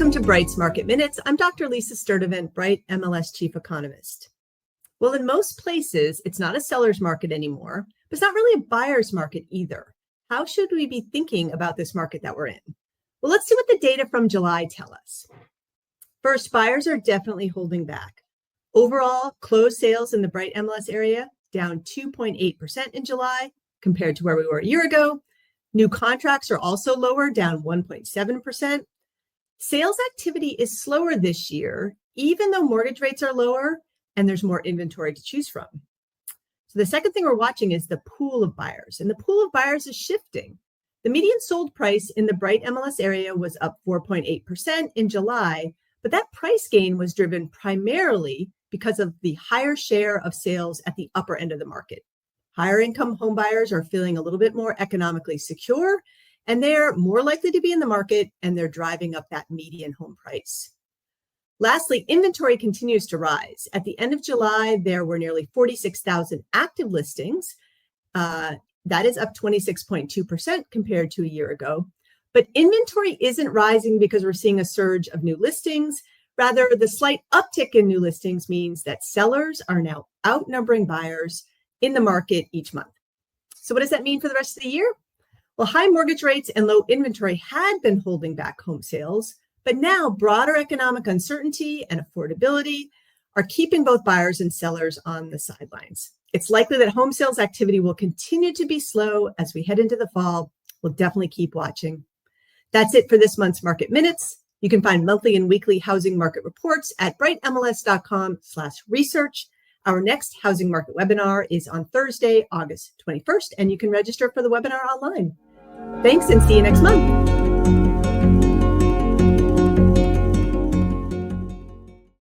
Welcome to Bright's Market Minutes. I'm Dr. Lisa Sturdivant, Bright MLS Chief Economist. Well, in most places, it's not a seller's market anymore, but it's not really a buyer's market either. How should we be thinking about this market that we're in? Well, let's see what the data from July tell us. First, buyers are definitely holding back. Overall, closed sales in the Bright MLS area down 2.8% in July compared to where we were a year ago. New contracts are also lower, down 1.7%. Sales activity is slower this year, even though mortgage rates are lower and there's more inventory to choose from. So the second thing we're watching is the pool of buyers, and the pool of buyers is shifting. The median sold price in the Bright MLS area was up 4.8% in July, but that price gain was driven primarily because of the higher share of sales at the upper end of the market. Higher income home buyers are feeling a little bit more economically secure, and they're more likely to be in the market, and they're driving up that median home price. Lastly, inventory continues to rise. At the end of July, there were nearly 46,000 active listings. That is up 26.2% compared to a year ago. But inventory isn't rising because we're seeing a surge of new listings. Rather, the slight uptick in new listings means that sellers are now outnumbering buyers in the market each month. So what does that mean for the rest of the year? Well, high mortgage rates and low inventory had been holding back home sales, but now broader economic uncertainty and affordability are keeping both buyers and sellers on the sidelines. It's likely that home sales activity will continue to be slow as we head into the fall. We'll definitely keep watching. That's it for this month's Market Minutes. You can find monthly and weekly housing market reports at brightmls.com/research. Our next housing market webinar is on Thursday, August 21st, and you can register for the webinar online. Thanks, and see you next month.